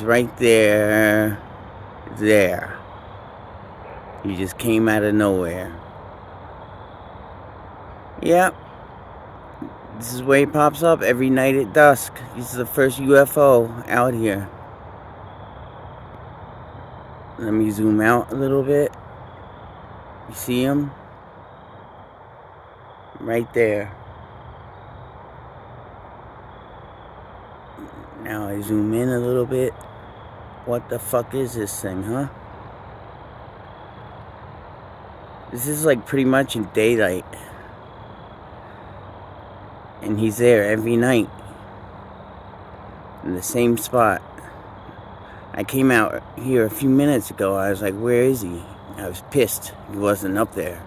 Right there. There. He just came out of nowhere. Yep. This is where he pops up every night at dusk. This is the first UFO out here. Let me zoom out a little bit. You see him? Right there. Now I zoom in a little bit. What the fuck is this thing, huh? This is like pretty much in daylight. And he's there every night. In the same spot. I came out here a few minutes ago. I was like, where is he? I was pissed he wasn't up there.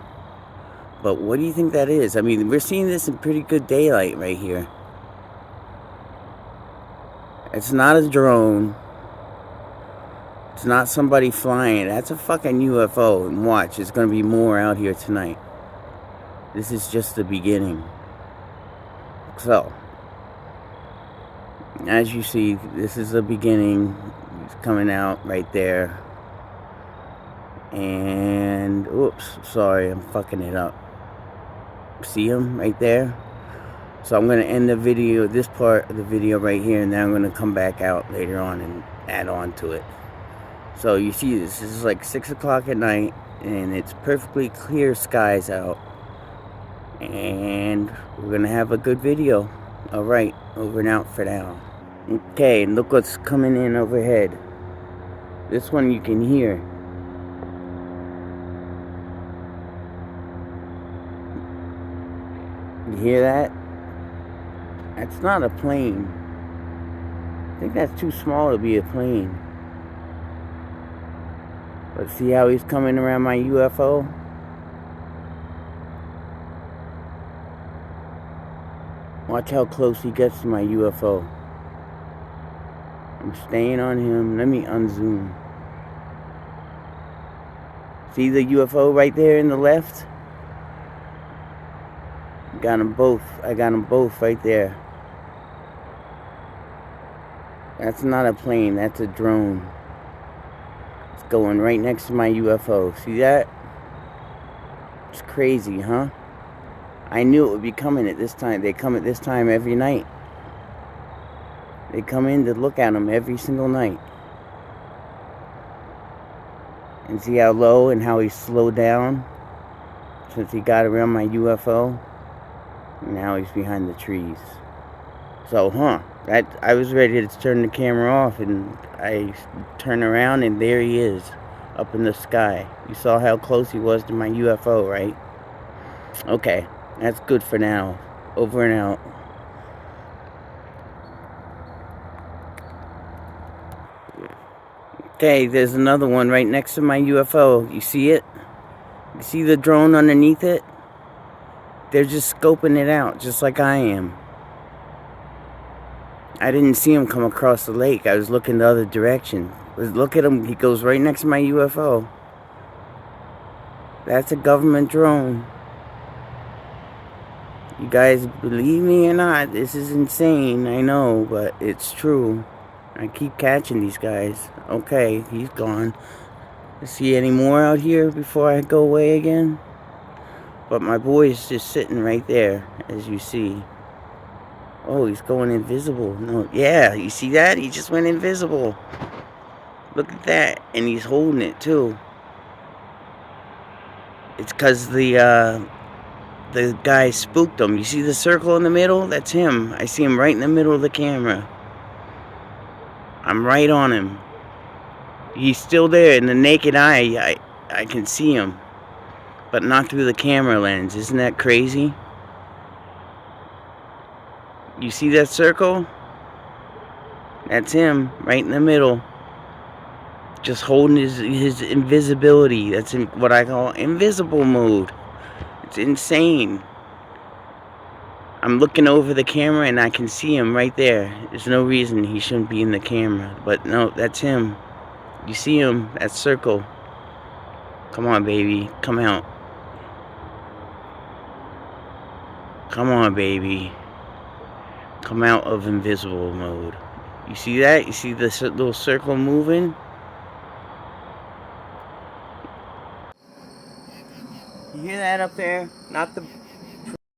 But what do you think that is? I mean, we're seeing this in pretty good daylight right here. It's not a drone. It's not somebody flying. That's a fucking UFO. And watch, there's going to be more out here tonight. This is just the beginning. So, as you see, this is the beginning. It's coming out right there. And, oops, sorry, I'm fucking it up. See him right there? So I'm going to end the video, this part of the video right here, and then I'm going to come back out later on and add on to it. So you see this is like 6 o'clock at night, and it's perfectly clear skies out. And we're going to have a good video. Alright, over and out for now. Okay, and look what's coming in overhead. This one you can hear. You hear that? That's not a plane. I think that's too small to be a plane. But see how he's coming around my UFO? Watch how close he gets to my UFO. I'm staying on him. Let me unzoom. See the UFO right there in the left? Got them both. I got them both right there. That's not a plane. That's a drone. It's going right next to my UFO. See that? It's crazy, huh? I knew it would be coming at this time. They come at this time every night. They come in to look at them every single night. And see how low and how he slowed down since he got around my UFO. Now he's behind the trees. So, I was ready to turn the camera off, and I turn around, and there he is, up in the sky. You saw how close he was to my UFO, right? Okay, that's good for now. Over and out. Okay, there's another one right next to my UFO. You see it? You see the drone underneath it? They're just scoping it out, just like I am. I didn't see him come across the lake. I was looking the other direction. Look at him. He goes right next to my UFO. That's a government drone. You guys believe me or not, this is insane. I know, but it's true. I keep catching these guys. Okay, he's gone. See any more out here before I go away again? But my boy's just sitting right there, as you see. Oh, he's going invisible. No, yeah, you see that? He just went invisible. Look at that. And he's holding it, too. It's because the guy spooked him. You see the circle in the middle? That's him. I see him right in the middle of the camera. I'm right on him. He's still there. In the naked eye, I can see him. But not through the camera lens. Isn't that crazy? You see that circle? That's him, right in the middle. Just holding his invisibility. That's what I call invisible mode. It's insane. I'm looking over the camera and I can see him right there. There's no reason he shouldn't be in the camera. But no, that's him. You see him, that circle. Come on, baby. Come out. Come on, baby. Come out of invisible mode. You see that? You see this little circle moving? You hear that up there? Not the